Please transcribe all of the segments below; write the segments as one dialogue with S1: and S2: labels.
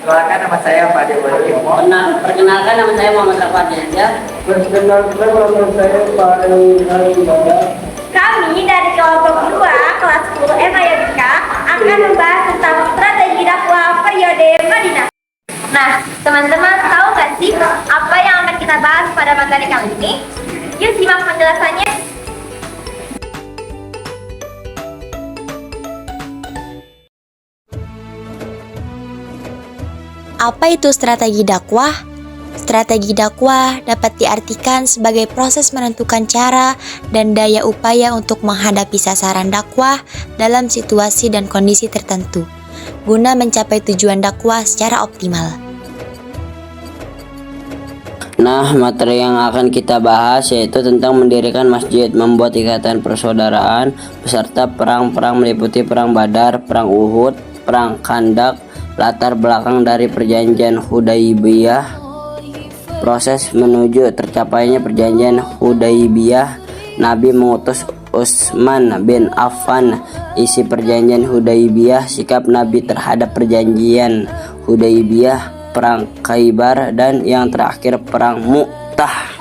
S1: Perkenalkan nama saya Pak Dewi.
S2: Perkenalkan nama saya Muhammad Rafa Diansyah.
S3: Perkenalkan nama saya Pak Dewi.
S4: Kami dari kelompok 2 kelas 10 Emayabika akan membahas tentang strategi dakwah periode Madinah. Nah, teman-teman tahu nggak sih apa yang akan kita bahas pada materi kali ini? Yuk simak penjelasannya.
S5: Apa itu strategi dakwah? Strategi dakwah dapat diartikan sebagai proses menentukan cara dan daya upaya untuk menghadapi sasaran dakwah dalam situasi dan kondisi tertentu, guna mencapai tujuan dakwah secara optimal.
S2: Nah, materi yang akan kita bahas yaitu tentang mendirikan masjid, membuat ikatan persaudaraan, beserta perang-perang meliputi perang Badar, perang Uhud, perang Khandak, latar belakang dari perjanjian Hudaybiyah, proses menuju tercapainya perjanjian Hudaybiyah, Nabi mengutus Utsman bin Affan, isi perjanjian Hudaybiyah, sikap Nabi terhadap perjanjian Hudaybiyah, perang Khaybar, dan yang terakhir perang Mu'tah.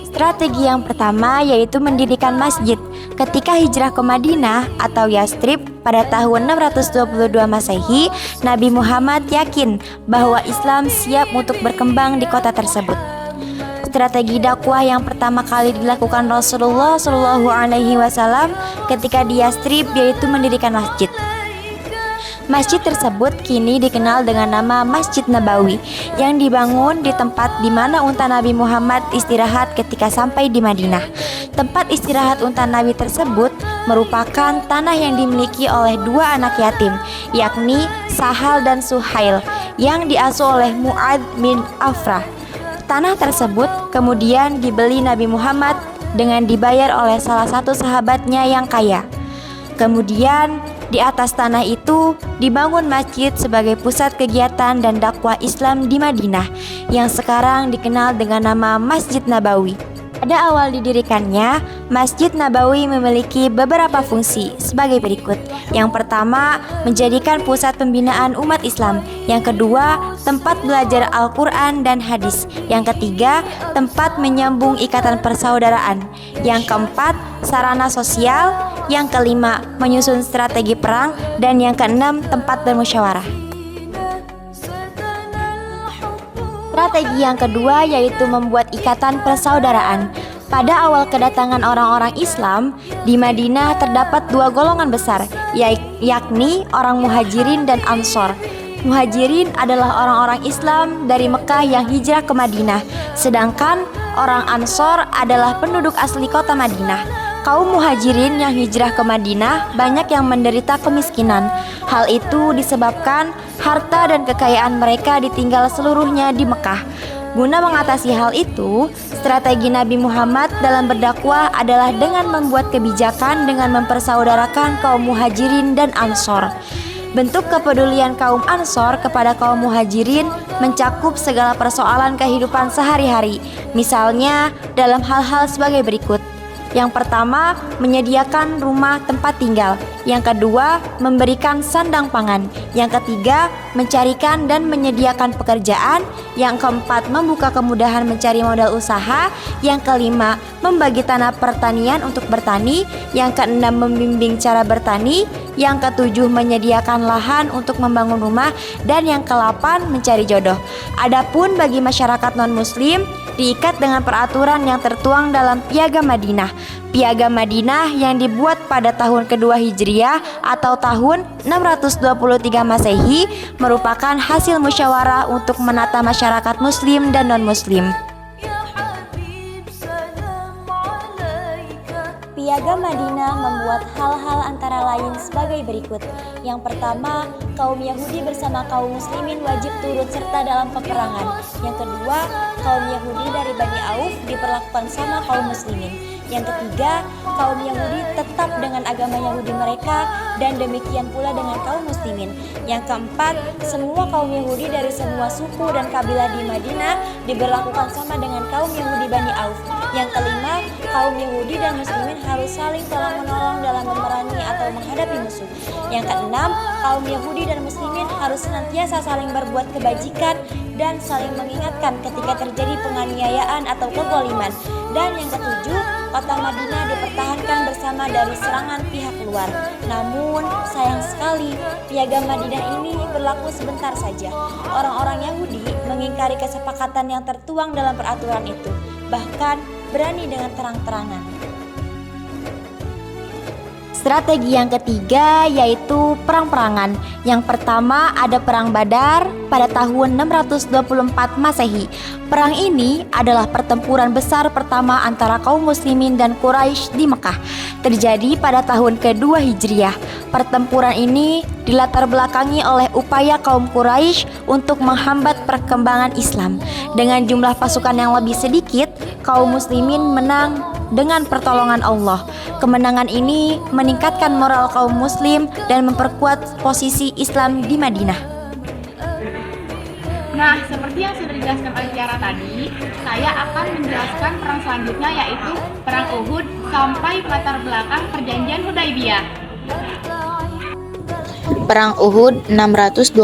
S5: Strategi yang pertama yaitu mendirikan masjid. Ketika hijrah ke Madinah atau Yastrib pada tahun 622 Masehi, Nabi Muhammad yakin bahwa Islam siap untuk berkembang di kota tersebut. Strategi dakwah yang pertama kali dilakukan Rasulullah SAW ketika di Yastrib yaitu mendirikan masjid. Masjid tersebut kini dikenal dengan nama Masjid Nabawi yang dibangun di tempat di mana unta Nabi Muhammad istirahat ketika sampai di Madinah. Tempat istirahat unta Nabi tersebut merupakan tanah yang dimiliki oleh dua anak yatim, yakni Sahal dan Suhail, yang diasuh oleh Mu'ad bin Afrah. Tanah tersebut kemudian dibeli Nabi Muhammad dengan dibayar oleh salah satu sahabatnya yang kaya. Kemudian di atas tanah itu dibangun masjid sebagai pusat kegiatan dan dakwah Islam di Madinah yang sekarang dikenal dengan nama Masjid Nabawi. Pada awal didirikannya, Masjid Nabawi memiliki beberapa fungsi sebagai berikut. Yang pertama, menjadikan pusat pembinaan umat Islam. Yang kedua, tempat belajar Al-Quran dan hadis. Yang ketiga, tempat menyambung ikatan persaudaraan. Yang keempat, sarana sosial. Yang kelima, menyusun strategi perang. Dan yang keenam, tempat bermusyawarah. Strategi yang kedua yaitu membuat ikatan persaudaraan. Pada awal kedatangan orang-orang Islam, di Madinah terdapat dua golongan besar, yakni orang Muhajirin dan Ansor. Muhajirin adalah orang-orang Islam dari Mekah yang hijrah ke Madinah, sedangkan orang Ansor adalah penduduk asli kota Madinah. Kaum Muhajirin yang hijrah ke Madinah banyak yang menderita kemiskinan. Hal itu disebabkan harta dan kekayaan mereka ditinggal seluruhnya di Mekah. Guna mengatasi hal itu, strategi Nabi Muhammad dalam berdakwah adalah dengan membuat kebijakan dengan mempersaudarakan kaum Muhajirin dan Ansor. Bentuk kepedulian kaum Ansor kepada kaum Muhajirin mencakup segala persoalan kehidupan sehari-hari. Misalnya dalam hal-hal sebagai berikut. Yang pertama, menyediakan rumah tempat tinggal. Yang kedua, memberikan sandang pangan. Yang ketiga, mencarikan dan menyediakan pekerjaan. Yang keempat, membuka kemudahan mencari modal usaha. Yang kelima, membagi tanah pertanian untuk bertani. Yang keenam, membimbing cara bertani. Yang ketujuh, menyediakan lahan untuk membangun rumah. Dan yang kedelapan, mencari jodoh. Adapun bagi masyarakat non-muslim, diikat dengan peraturan yang tertuang dalam Piagam Madinah. Piagam Madinah yang dibuat pada tahun kedua Hijriah atau tahun 623 Masehi merupakan hasil musyawarah untuk menata masyarakat muslim dan non-muslim. Piagam Madinah membuat hal-hal antara lain sebagai berikut. Yang pertama, kaum Yahudi bersama kaum muslimin wajib turut serta dalam peperangan. Yang kedua, kaum Yahudi dari Bani Auf diperlakukan sama kaum muslimin. Yang ketiga, kaum Yahudi tetap dengan agama Yahudi mereka dan demikian pula dengan kaum muslimin. Yang keempat, semua kaum Yahudi dari semua suku dan kabilah di Madinah diberlakukan sama dengan kaum Yahudi Bani Auf. Yang kelima, kaum Yahudi dan muslimin harus saling tolong-menolong dalam memerangi atau menghadapi musuh. Yang keenam, kaum Yahudi dan muslimin harus senantiasa saling berbuat kebajikan dan saling mengingatkan ketika terjadi penganiayaan atau kezaliman. Dan yang ketujuh, kota Madinah dipertahankan bersama dari serangan pihak luar. Namun, sayang sekali, piagam Madinah ini berlaku sebentar saja. Orang-orang Yahudi mengingkari kesepakatan yang tertuang dalam peraturan itu, bahkan berani dengan terang-terangan. Strategi yang ketiga yaitu perang-perangan. Yang pertama ada Perang Badar pada tahun 624 Masehi. Perang ini adalah pertempuran besar pertama antara kaum muslimin dan Quraisy di Mekah. Terjadi pada tahun kedua Hijriah. Pertempuran ini dilatar belakangi oleh upaya kaum Quraisy untuk menghambat perkembangan Islam. Dengan jumlah pasukan yang lebih sedikit, kaum muslimin menang dengan pertolongan Allah. Kemenangan ini meningkatkan moral kaum muslim dan memperkuat posisi Islam di Madinah.
S6: Nah, seperti yang sudah dijelaskan oleh Tiara tadi, saya akan menjelaskan perang selanjutnya yaitu Perang Uhud sampai latar belakang Perjanjian Hudaibiyah.
S7: Perang Uhud 625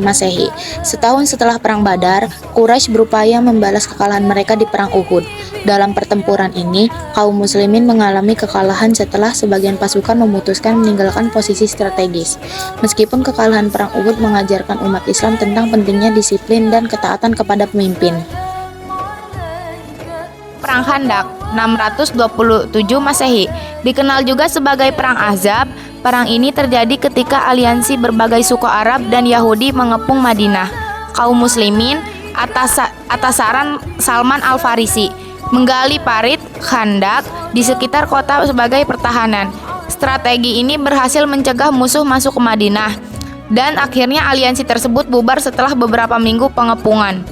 S7: Masehi. Setahun setelah Perang Badar, Quraisy berupaya membalas kekalahan mereka di Perang Uhud. Dalam pertempuran ini, kaum muslimin mengalami kekalahan setelah sebagian pasukan memutuskan meninggalkan posisi strategis. Meskipun kekalahan Perang Uhud mengajarkan umat Islam tentang pentingnya disiplin dan ketaatan kepada pemimpin.
S6: Perang Khandak 627 Masehi. Dikenal juga sebagai Perang Ahzab. Perang ini terjadi ketika aliansi berbagai suku Arab dan Yahudi mengepung Madinah. Kaum muslimin atas saran Salman Al-Farisi menggali parit Khandak di sekitar kota sebagai pertahanan. Strategi ini berhasil mencegah musuh masuk ke Madinah dan akhirnya aliansi tersebut bubar setelah beberapa minggu pengepungan.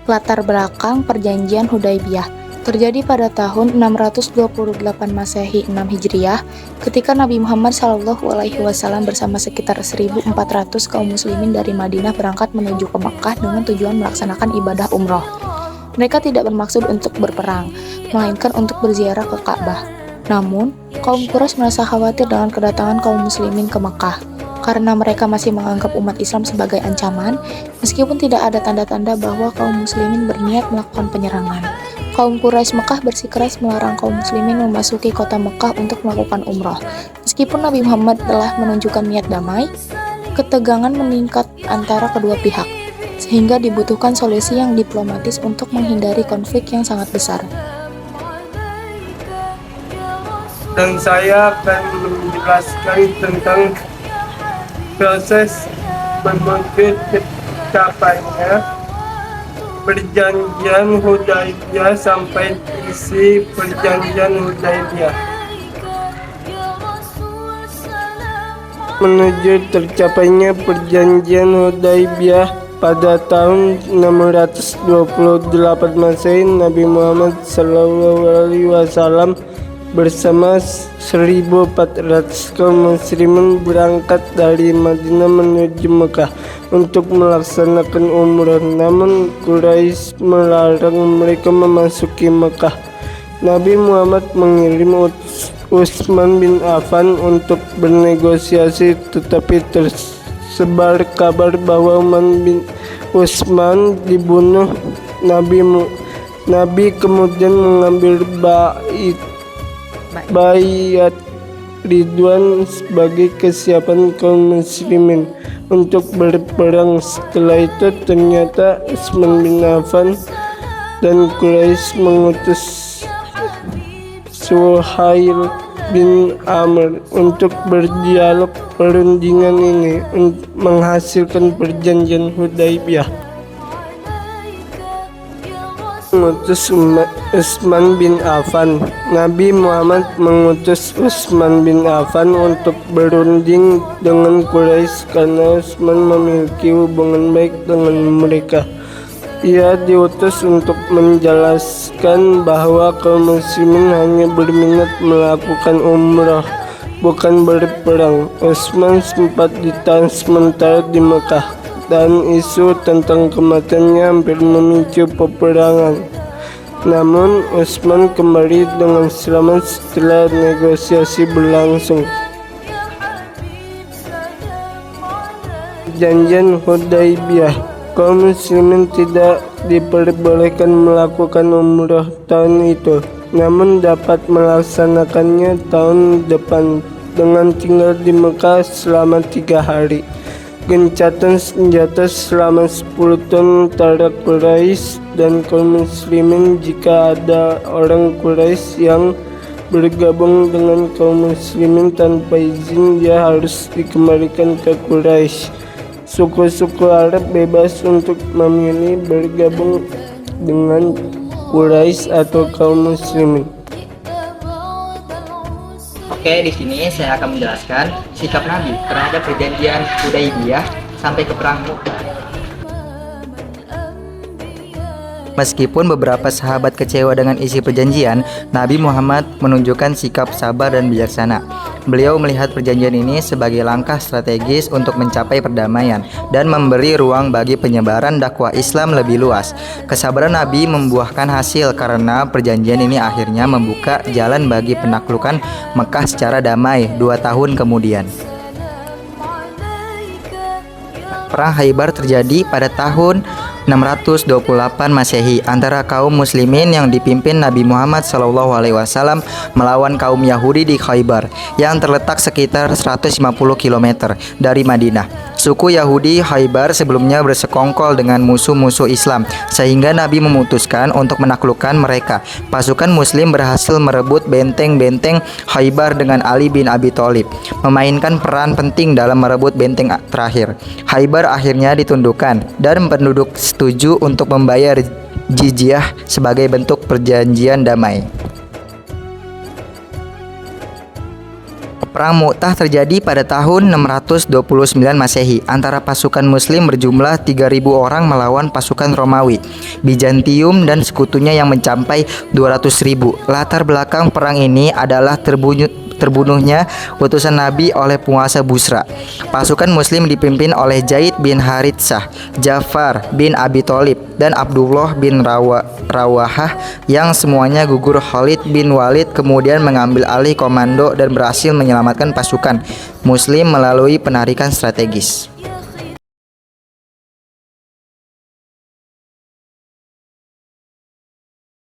S7: Latar belakang Perjanjian Hudaibiyah terjadi pada tahun 628 Masehi 6 Hijriah ketika Nabi Muhammad SAW bersama sekitar 1.400 kaum muslimin dari Madinah berangkat menuju ke Makkah dengan tujuan melaksanakan ibadah umroh. Mereka tidak bermaksud untuk berperang, melainkan untuk berziarah ke Ka'bah. Namun, kaum Quraisy merasa khawatir dengan kedatangan kaum muslimin ke Makkah karena mereka masih menganggap umat Islam sebagai ancaman, meskipun tidak ada tanda-tanda bahwa kaum muslimin berniat melakukan penyerangan. Kaum Quraisy Mekah bersikeras melarang kaum muslimin memasuki kota Mekah untuk melakukan umrah. Meskipun Nabi Muhammad telah menunjukkan niat damai, ketegangan meningkat antara kedua pihak, sehingga dibutuhkan solusi yang diplomatis untuk menghindari konflik yang sangat besar.
S3: Dan saya akan menjelaskan tentang proses menuju tercapainya Perjanjian Hudaibiyah sampai isi Perjanjian Hudaibiyah. Menuju tercapainya Perjanjian Hudaibiyah pada tahun 628 Masehi, Nabi Muhammad SAW bersama 1.400 kaum muslimin berangkat dari Madinah menuju Mekah untuk melaksanakan umrah. Namun Quraisy melarang mereka memasuki Mekah. Nabi Muhammad mengirim Utsman bin Affan untuk bernegosiasi, tetapi tersebar kabar bahwa Utsman dibunuh. Nabi kemudian mengambil Baiat Ridwan sebagai kesiapan kaum muslimin untuk berperang. Setelah itu ternyata Utsman bin Affan dan Quraisy mengutus Suhail bin Amr untuk berdialog. Perundingan ini menghasilkan Perjanjian Hudaibiyah. Mengutus Utsman bin Affan. Nabi Muhammad mengutus Utsman bin Affan untuk berunding dengan Quraisy karena Utsman memiliki hubungan baik dengan mereka. Ia diutus untuk menjelaskan bahwa kaum muslimin hanya berminat melakukan umrah, bukan berperang. Utsman sempat ditahan sementara di Mekah, dan isu tentang kematiannya hampir memicu peperangan. Namun Utsman kembali dengan selamat setelah negosiasi berlangsung. Perjanjian Hudaybiyah. Kaum muslimin tidak diperbolehkan melakukan umrah tahun itu, namun dapat melaksanakannya tahun depan dengan tinggal di Mekah selama 3 hari. Gencatan senjata selama 10 tahun antara Quraisy dan kaum muslimin. Jika ada orang Quraisy yang bergabung dengan kaum muslimin tanpa izin, dia harus dikembalikan ke Quraisy. Suku-suku Arab bebas untuk memilih bergabung dengan Quraisy atau kaum muslimin.
S1: Oke, di sini saya akan menjelaskan sikap Nabi terhadap perjanjian Hudaybiyah sampai ke perang Mu'tah. Meskipun beberapa sahabat kecewa dengan isi perjanjian, Nabi Muhammad menunjukkan sikap sabar dan bijaksana. Beliau melihat perjanjian ini sebagai langkah strategis untuk mencapai perdamaian dan memberi ruang bagi penyebaran dakwah Islam lebih luas. Kesabaran Nabi membuahkan hasil karena perjanjian ini akhirnya membuka jalan bagi penaklukan Mekah secara damai 2 tahun kemudian. Perang Khaybar terjadi pada tahun 628 Masehi antara kaum muslimin yang dipimpin Nabi Muhammad SAW melawan kaum Yahudi di Khaybar yang terletak sekitar 150 km dari Madinah. Suku Yahudi Khaybar sebelumnya bersekongkol dengan musuh-musuh Islam, sehingga Nabi memutuskan untuk menaklukkan mereka. Pasukan muslim berhasil merebut benteng-benteng Khaybar dengan Ali bin Abi Thalib memainkan peran penting dalam merebut benteng terakhir. Khaybar akhirnya ditundukkan dan penduduk setuju untuk membayar jizyah sebagai bentuk perjanjian damai. Perang Mu'tah terjadi pada tahun 629 Masehi antara pasukan muslim berjumlah 3.000 orang melawan pasukan Romawi, Bizantium dan sekutunya yang mencapai 200.000. Latar belakang perang ini adalah terbunuhnya utusan Nabi oleh penguasa Busra. Pasukan muslim dipimpin oleh Zaid bin Haritsah, Ja'far bin Abi Thalib, dan Abdullah bin Rawahah yang semuanya gugur. Khalid bin Walid kemudian mengambil alih komando dan berhasil menyelamatkan pasukan muslim melalui penarikan strategis.